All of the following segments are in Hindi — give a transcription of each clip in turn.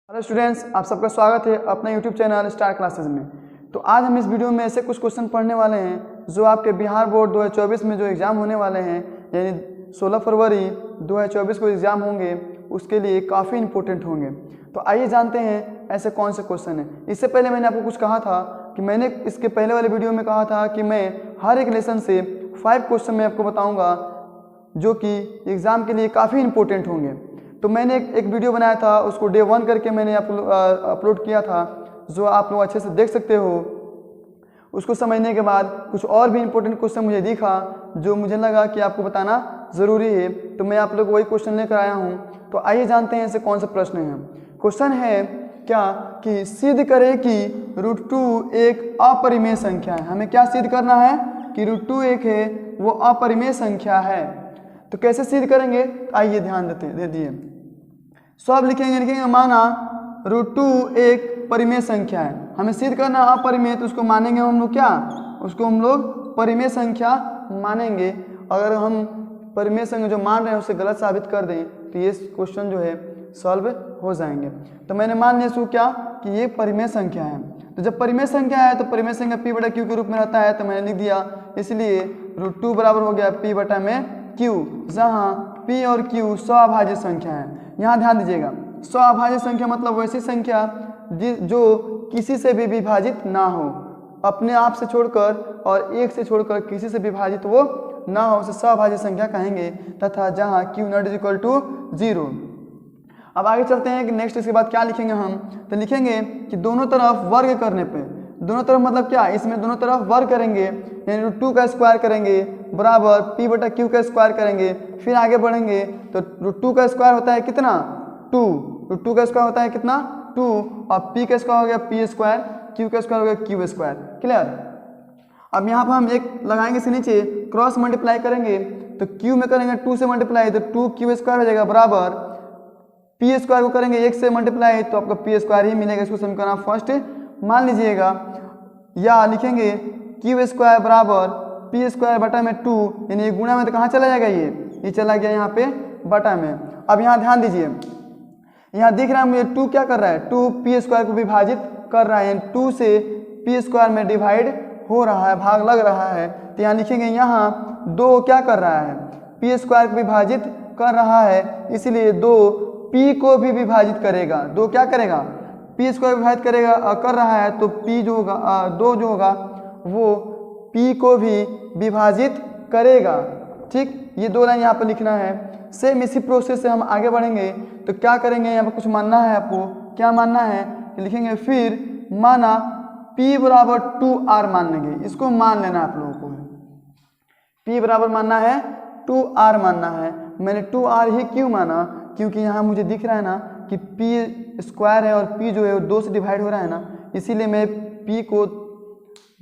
हेलो स्टूडेंट्स, आप सबका स्वागत है अपना यूट्यूब चैनल स्टार क्लासेस में। तो आज हम इस वीडियो में ऐसे कुछ क्वेश्चन पढ़ने वाले हैं जो आपके बिहार बोर्ड 2024 में जो एग्ज़ाम होने वाले हैं, यानी 16 फरवरी 2024 को एग्ज़ाम होंगे, उसके लिए काफ़ी इंपॉर्टेंट होंगे। तो आइए जानते हैं ऐसे कौन से क्वेश्चन हैं। इससे पहले मैंने आपको कुछ कहा था कि मैंने इसके पहले वाले वीडियो में कहा था कि मैं हर एक लेसन से 5 क्वेश्चन मैं आपको बताऊँगा जो कि एग्ज़ाम के लिए काफ़ी इंपॉर्टेंट होंगे। तो मैंने एक वीडियो बनाया था, उसको डे 1 करके मैंने अपलोड किया था, जो आप लोग अच्छे से देख सकते हो। उसको समझने के बाद कुछ और भी इंपॉर्टेंट क्वेश्चन मुझे दिखा जो मुझे लगा कि आपको बताना ज़रूरी है, तो मैं आप लोग को वही क्वेश्चन लेकर आया हूँ। तो आइए जानते हैं ऐसे कौन से प्रश्न हैं। क्वेश्चन है क्या कि सिद्ध करें कि √2 एक अपरिमेय संख्या है। हमें क्या सिद्ध करना है कि √2 एक है वो अपरिमेय संख्या है। तो कैसे सिद्ध करेंगे, आइए ध्यान दे दिए। सब लिखेंगे माना √2 एक परिमेय संख्या है। हमें सिद्ध करना अपरिमेय, तो उसको मानेंगे हम लोग क्या, उसको हम लोग परिमेय संख्या मानेंगे। अगर हम परिमेय संख्या जो मान रहे हैं उसे गलत साबित कर दें तो ये क्वेश्चन जो है सॉल्व हो जाएंगे। तो मैंने मान लिया इसको क्या कि ये परिमेय संख्या है। तो जब परिमेय संख्या है तो परिमेय संख्या p/q के रूप में रहता है, तो मैंने लिख दिया, इसलिए √2 बराबर हो गया p/q, जहाँ p और q स्वाभाज्य संख्या है। यहाँ ध्यान दीजिएगा, स्वाभाज्य संख्या मतलब वैसी संख्या जो किसी से भी विभाजित ना हो, अपने आप से छोड़कर और एक से छोड़कर किसी से विभाजित वो ना हो, उसे स्वाभाज्य संख्या कहेंगे। तथा जहाँ q ≠ 0। अब आगे चलते हैं कि नेक्स्ट इसके बाद क्या लिखेंगे हम। तो लिखेंगे कि दोनों तरफ वर्ग करने पे, दोनों तरफ मतलब क्या, इसमें दोनों तरफ वर्ग करेंगे, यानी √2 का स्क्वायर करेंगे बराबर p/q का स्क्वायर करेंगे। फिर आगे बढ़ेंगे तो √2 का स्क्वायर होता है कितना, 2। √2 का स्क्वायर होता है कितना, 2, और p का स्क्वायर हो गया p स्क्वायर, q का स्क्वायर हो गया q स्क्वायर। क्लियर। अब यहाँ पर हम एक लगाएंगे से नीचे क्रॉस मल्टीप्लाई करेंगे, तो q में करेंगे 2 से मल्टीप्लाई तो 2q स्क्वायर हो जाएगा बराबर p स्क्वायर को करेंगे 1 से मल्टीप्लाई तो आपको p स्क्वायर ही मिलेगा। इसको समीकरण फर्स्ट मान लीजिएगा, या लिखेंगे q स्क्वायर बराबर p स्क्वायर बटा में 2, यानी ये गुणा में तो कहाँ चला जाएगा, ये चला गया यहाँ पे बटा में। अब यहाँ ध्यान दीजिए, यहाँ दिख रहा है मुझे 2 क्या कर रहा है, 2 p स्क्वायर को विभाजित कर रहा है, 2 से p स्क्वायर में डिवाइड हो रहा है, भाग लग रहा है। तो यहाँ लिखेंगे यहाँ 2 क्या कर रहा है, p स्क्वायर को विभाजित कर रहा है, इसलिए 2 p को भी विभाजित करेगा। 2 क्या करेगा, p स्क्वायर विभाजित करेगा कर रहा है, तो p जो होगा 2 जो होगा वो p को भी विभाजित करेगा। ठीक, ये 2 लाइन यहाँ पर लिखना है। सेम इसी प्रोसेस से हम आगे बढ़ेंगे। तो क्या करेंगे, यहाँ पर कुछ मानना है आपको, क्या मानना है, लिखेंगे फिर माना p बराबर 2r मान लेंगे। इसको मान लेना आप लोगों को, p बराबर मानना है 2r मानना है। मैंने 2r ही क्यों माना, क्योंकि यहाँ मुझे दिख रहा है ना कि p स्क्वायर है और p जो है वो 2 से डिवाइड हो रहा है ना, इसीलिए मैं p को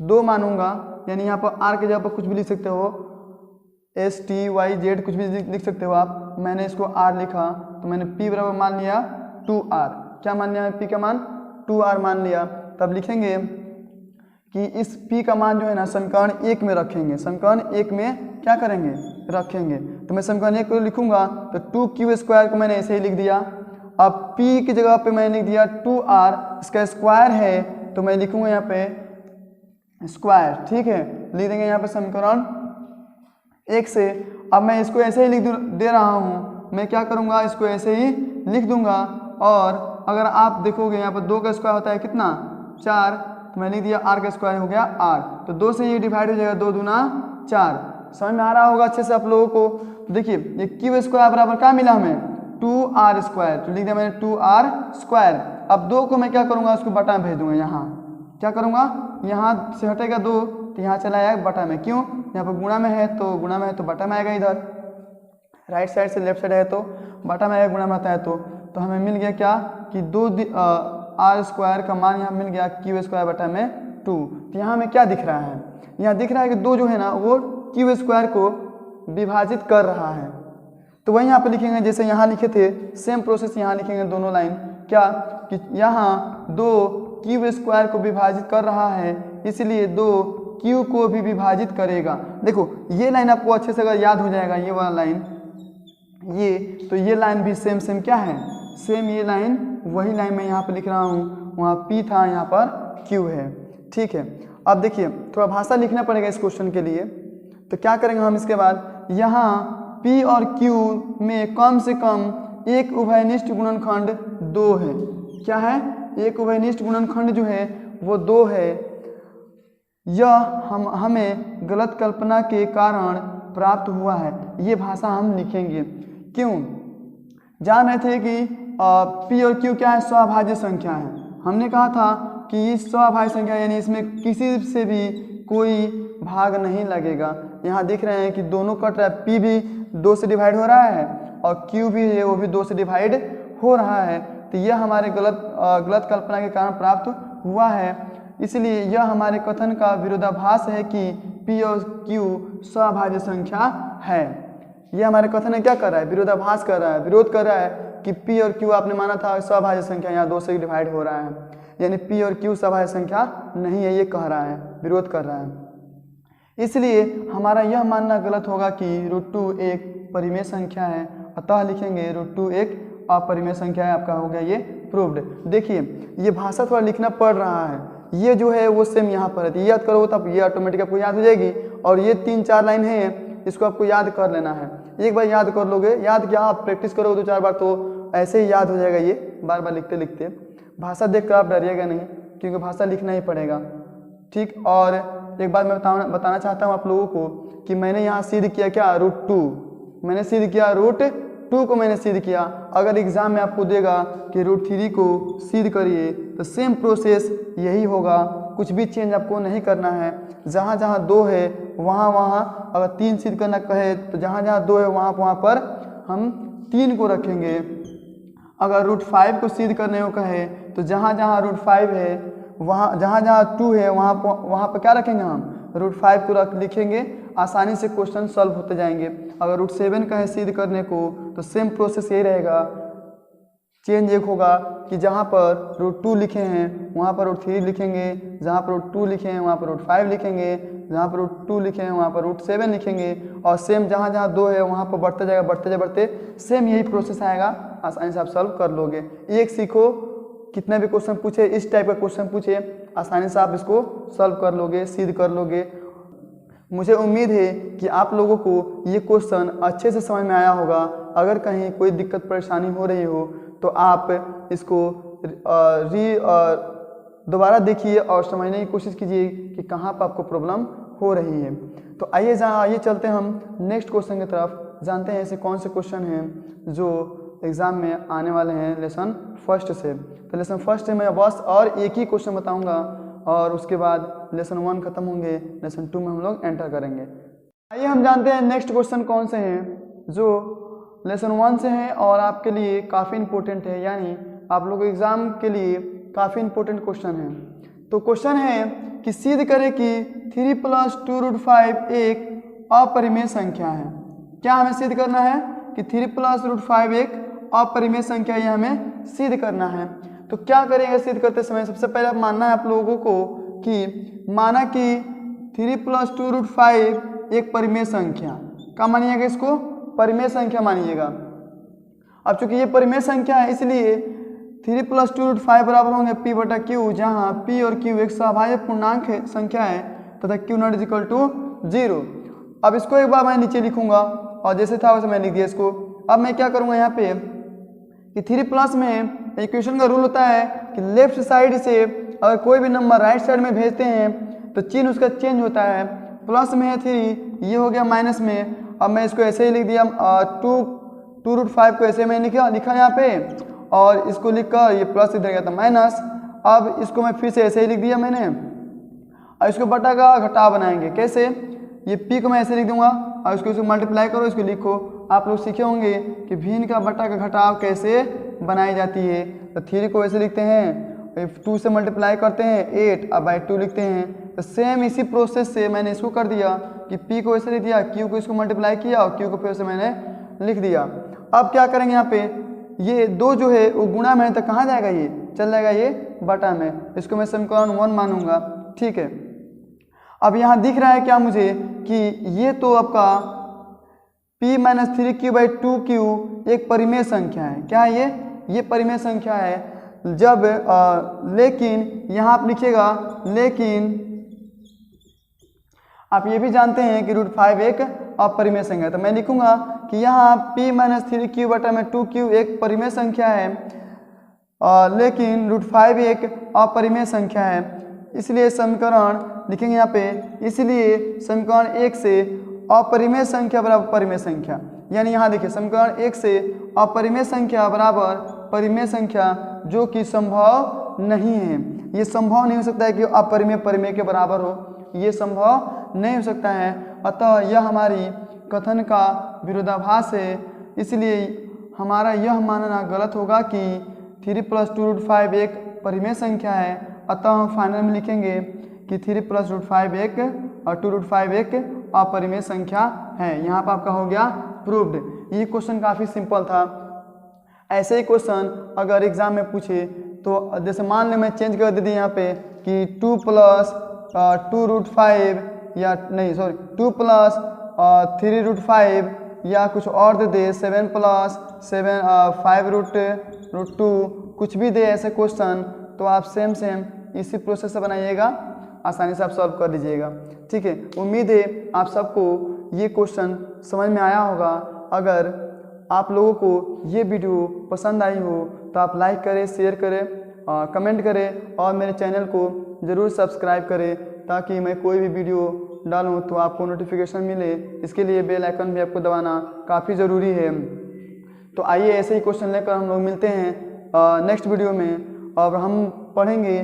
2 मानूंगा। यानी यहाँ पर r के जगह पर कुछ भी लिख सकते हो, STYZ कुछ भी लिख सकते हो आप। मैंने इसको r लिखा तो मैंने p बराबर मान लिया 2r। क्या मान लिया, p का मान 2r मान लिया। तब लिखेंगे कि इस p का मान जो है ना समीकरण 1 में रखेंगे, समीकरण 1 में क्या करेंगे, रखेंगे। तो मैं समीकरण 1 को लिखूंगा तो 2q स्क्वायर को मैंने ऐसे ही लिख दिया। अब p की जगह पे मैंने लिख दिया 2r, इसका स्क्वायर है तो मैं लिखूंगा यहाँ पे स्क्वायर। ठीक है, लिख देंगे यहाँ पे समीकरण 1 से। अब मैं इसको ऐसे ही लिख दे रहा हूँ, मैं क्या करूँगा, इसको ऐसे ही लिख दूंगा। और अगर आप देखोगे यहाँ पर 2 का स्क्वायर होता है कितना, 4, तो मैं लिख दिया r का स्क्वायर हो गया r, तो 2 से ये डिवाइड हो जाएगा, 2 दूना 4। समझ में आ रहा होगा अच्छे से आप लोगों को। तो देखिए ये q स्क्वायर बराबर क्या मिला हमें, 2r स्क्वायर, तो लिख दिया मैंने 2r स्क्वायर। अब 2 को मैं क्या करूँगा, उसको बटा में भेज दूंगा। यहाँ क्या करूँगा, यहाँ से हटेगा 2 तो यहाँ चला जाएगा बटा में। क्यों, यहाँ पर गुणा में है तो गुणा में है तो बटा में आएगा, इधर राइट साइड से लेफ्ट साइड है तो बटा में आएगा, गुणा में आता है तो हमें मिल गया क्या कि 2r स्क्वायर का मान यहाँ मिल गया q स्क्वायर बटा में 2। तो यहाँ हमें क्या दिख रहा है, यहाँ दिख रहा है कि 2 जो है ना वो q स्क्वायर को विभाजित कर रहा है। तो वही यहाँ पे लिखेंगे जैसे यहाँ लिखे थे, सेम प्रोसेस यहाँ लिखेंगे दोनों लाइन। क्या कि यहाँ 2 q स्क्वायर को विभाजित कर रहा है, इसलिए 2 q को भी विभाजित करेगा। देखो ये लाइन आपको अच्छे से अगर याद हो जाएगा, ये वाला लाइन, ये तो ये लाइन भी सेम क्या है, सेम ये लाइन वही लाइन मैं यहाँ पर लिख रहा हूँ, वहाँ P था, यहाँ पर Q है। ठीक है, अब देखिए थोड़ा भाषा लिखना पड़ेगा इस क्वेश्चन के लिए। तो क्या करेंगे हम इसके बाद, यहाँ P और Q में कम से कम एक उभयनिष्ठ गुणनखंड 2 है। क्या है? एक उभयनिष्ठ गुणनखंड जो है वो 2 है। यह हमें गलत कल्पना के कारण प्राप्त हुआ है। ये भाषा हम लिखेंगे। क्यों? जान रहे थे कि P और Q क्या है? स्वभाज्य संख्या है। हमने कहा था कि इस स्वभाज्य संख्या यानी इसमें किसी से भी कोई भाग नहीं लगेगा। यहाँ दिख रहे हैं कि दोनों कट रहा है, P भी 2 से डिवाइड हो रहा है और Q भी है वो भी 2 से डिवाइड हो रहा है। तो यह हमारे गलत कल्पना के कारण प्राप्त हुआ है। इसलिए यह हमारे कथन का विरोधाभास है कि P और Q स्वभाज्य संख्या है। यह हमारे कथन है क्या कर रहा है? विरोधाभास कर रहा है, विरोध कर रहा है कि P और Q आपने माना था स्वभाज्य संख्या, यहाँ 2 से डिवाइड हो रहा है, यानी P और Q स्वभाज्य संख्या नहीं है, ये कह रहा है, विरोध कर रहा है। इसलिए हमारा यह मानना गलत होगा कि √2 एक परिमेय संख्या है, अतः लिखेंगे √2 एक अपरिमेय संख्या है। आपका हो गया ये प्रूव्ड। देखिए ये भाषा थोड़ा लिखना पड़ रहा है, ये जो है वो सेम यहाँ पर है, ये याद करो तब ये ऑटोमेटिक आपको याद हो जाएगी। और ये 3-4 लाइन है, इसको आपको याद कर लेना है। एक बार याद कर लोगे, याद क्या आप प्रैक्टिस करो 2-4 बार तो ऐसे ही याद हो जाएगा। ये बार बार लिखते लिखते भाषा देख कर आप डरिएगा नहीं, क्योंकि भाषा लिखना ही पड़ेगा। ठीक, और एक बार मैं बताना चाहता हूँ आप लोगों को कि मैंने यहाँ सिद्ध किया क्या? √2 मैंने सिद्ध किया, √2 को मैंने सिद्ध किया। अगर एग्जाम में आपको देगा कि √3 को सिद्ध करिए तो सेम प्रोसेस यही होगा, कुछ भी चेंज आपको नहीं करना है। जहाँ जहाँ 2 है वहाँ वहाँ, अगर 3 सिद्ध करना कहे तो जहाँ जहाँ 2 है वहाँ पर हम 3 को रखेंगे। अगर √5 को सिद्ध करने को कहे तो जहाँ जहाँ √5 है वहाँ, जहाँ जहाँ 2 है वहाँ पर क्या रखेंगे? हम √5 को लिखेंगे। आसानी से क्वेश्चन सॉल्व होते जाएंगे। अगर √7 का है सिद्ध करने को तो सेम प्रोसेस यही रहेगा, चेंज एक होगा कि जहाँ पर √2 लिखे हैं वहाँ पर √3 लिखेंगे, जहाँ पर √2 लिखे हैं वहाँ पर √5 लिखेंगे, जहाँ पर √2 लिखे हैं वहाँ पर √7 लिखेंगे। और सेम जहाँ जहाँ 2 है वहाँ पर बढ़ते जाएगा, बढ़ते सेम यही प्रोसेस आएगा। आसानी से आप सॉल्व कर लोगे। एक सीखो, कितना भी क्वेश्चन पूछे, इस टाइप का क्वेश्चन पूछे, आसानी से आप इसको सॉल्व कर लोगे, सिद्ध कर लोगे। मुझे उम्मीद है कि आप लोगों को ये क्वेश्चन अच्छे से समझ में आया होगा। अगर कहीं कोई दिक्कत परेशानी हो रही हो तो आप इसको दोबारा देखिए और समझने की कोशिश कीजिए कि कहाँ पर आपको प्रॉब्लम हो रही है। तो आइए चलते हैं हम नेक्स्ट क्वेश्चन की तरफ, जानते हैं ऐसे कौन से क्वेश्चन हैं जो एग्ज़ाम में आने वाले हैं लेसन फर्स्ट से। तो लेसन फर्स्ट से मैं बस और एक ही क्वेश्चन बताऊंगा और उसके बाद लेसन 1 खत्म होंगे, लेसन 2 में हम लोग एंटर करेंगे। आइए हम जानते हैं नेक्स्ट क्वेश्चन कौन से हैं जो लेसन 1 से हैं और आपके लिए काफ़ी इंपॉर्टेंट है, यानी आप लोग एग्ज़ाम के लिए काफ़ी इंपॉर्टेंट क्वेश्चन है। तो क्वेश्चन है कि सिद्ध करें कि 3 + 2√5 एक अपरिमेय संख्या है। क्या हमें सिद्ध करना है? कि 3 + √5 एक अपरिमेय संख्या, ये हमें सिद्ध करना है। तो क्या करेंगे सिद्ध करते समय? सबसे पहले मानना है आप लोगों को कि माना कि 3 + 2√5 एक परिमेय संख्या। क्या मानिएगा? इसको परिमेय संख्या मानिएगा। अब चूंकि ये परिमेय संख्या है इसलिए 3 + 2√5 बराबर होंगे P/Q, जहाँ P और Q एक सभाज्य पूर्णांक संख्या है तथा Q0 = 0। अब इसको एक बार मैं नीचे लिखूंगा और जैसे था वैसे मैं लिख दिया इसको। अब मैं क्या करूँगा यहाँ पे कि 3+ में इक्वेशन का रूल होता है कि लेफ्ट साइड से अगर कोई भी नंबर राइट साइड में भेजते हैं तो चिन्ह उसका चेंज होता है। प्लस में है 3, ये हो गया माइनस में। अब मैं इसको ऐसे ही लिख दिया, 2√5 को ऐसे में लिखा यहाँ पे और इसको लिख कर ये प्लस इधर गया था माइनस। अब इसको मैं फिर से ऐसे ही लिख दिया मैंने और इसको बटा का घटाव बनाएंगे। कैसे? ये P को मैं ऐसे लिख दूंगा और इसको मल्टीप्लाई करो, इसको लिखो। आप लोग सीखे होंगे कि भिन्न का बटा का घटाव कैसे बनाई जाती है। तो 3 को ऐसे लिखते हैं, 2 से मल्टीप्लाई करते हैं 8 और बाई 2 लिखते हैं। तो सेम इसी प्रोसेस से मैंने इसको कर दिया कि P को ऐसे लिख दिया, Q को इसको मल्टीप्लाई किया और Q को फिर से मैंने लिख दिया। अब क्या करेंगे यहाँ पे, ये 2 जो है वो गुणा में तो कहाँ जाएगा? ये चल जाएगा ये बटा में। इसको मैं समीकरण 1 मानूंगा। ठीक है, अब यहाँ दिख रहा है क्या मुझे कि ये तो आपका P - 3Q/2Q एक परिमेय संख्या है। क्या है ये? ये परिमेय संख्या है। जब लेकिन यहाँ आप लिखिएगा, लेकिन आप ये भी जानते हैं कि √5 एक अपरिमेय संख्या है, तो मैं लिखूंगा कि यहाँ p-3q/2q एक परिमेय संख्या है, लेकिन √5 एक अपरिमेय संख्या है। इसलिए समीकरण लिखेंगे यहाँ पे, इसलिए समीकरण 1 से अपरिमेय संख्या बराबर परिमेय संख्या, यानी यहाँ देखिए समीकरण 1 से अपरिमेय संख्या बराबर परिमेय संख्या जो कि संभव नहीं है। ये संभव नहीं हो सकता है कि अपरिमेय परिमेय के बराबर हो, ये संभव नहीं हो सकता है। अतः यह हमारी कथन का विरोधाभास है, इसलिए हमारा यह मानना गलत होगा कि 3 + 2 √5 एक परिमेय संख्या है। अतः हम फाइनल में लिखेंगे कि 3 + √5 एक और 2 √5 एक अपरिमेय संख्या है। यहाँ पर आपका हो गया प्रूव्ड। ये क्वेश्चन काफ़ी सिंपल था। ऐसे ही क्वेश्चन अगर एग्जाम में पूछे तो जैसे मान लें मैं चेंज कर देती यहाँ पे कि 2 + 2 √5 या नहीं सॉरी 2 + 3 √5 या कुछ और दे दे, 7 + 7 5 √2 कुछ भी दे ऐसे क्वेश्चन, तो आप सेम इसी प्रोसेस से बनाइएगा, आसानी से आप सॉल्व कर लीजिएगा। ठीक है, उम्मीद है आप सबको ये क्वेश्चन समझ में आया होगा। अगर आप लोगों को ये वीडियो पसंद आई हो तो आप लाइक करें, शेयर करें, कमेंट करें और मेरे चैनल को ज़रूर सब्सक्राइब करें ताकि मैं कोई भी वीडियो डालूं तो आपको नोटिफिकेशन मिले। इसके लिए बेल आइकन भी आपको दबाना काफ़ी ज़रूरी है। तो आइए ऐसे ही क्वेश्चन लेकर हम लोग मिलते हैं नेक्स्ट वीडियो में, और हम पढ़ेंगे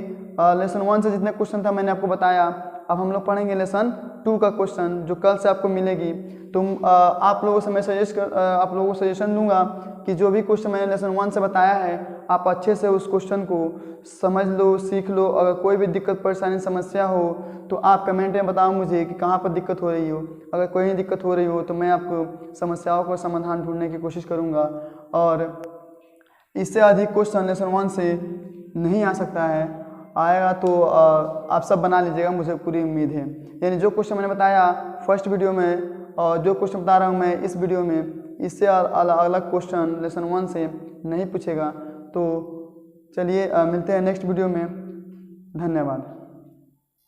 लेसन 1 से जितने क्वेश्चन था मैंने आपको बताया। अब हम लोग पढ़ेंगे लेसन 2 का क्वेश्चन जो कल से आपको मिलेगी। तो आप लोगों से मैं आप लोगों को सजेशन दूंगा कि जो भी क्वेश्चन मैंने लेसन 1 से बताया है आप अच्छे से उस क्वेश्चन को समझ लो, सीख लो। अगर कोई भी दिक्कत परेशानी समस्या हो तो आप कमेंट में बताओ मुझे कि कहाँ पर दिक्कत हो रही हो। अगर कोई नहीं दिक्कत हो रही हो तो मैं आपको समस्याओं का समाधान ढूंढने की कोशिश करूँगा, और इससे अधिक क्वेश्चन लेसन 1 से नहीं आ सकता है। आएगा तो आप सब बना लीजिएगा, मुझे पूरी उम्मीद है। यानी जो क्वेश्चन मैंने बताया फर्स्ट वीडियो में और जो क्वेश्चन बता रहा हूँ मैं इस वीडियो में, इससे अलग क्वेश्चन लेसन 1 से नहीं पूछेगा। तो चलिए मिलते हैं नेक्स्ट वीडियो में। धन्यवाद।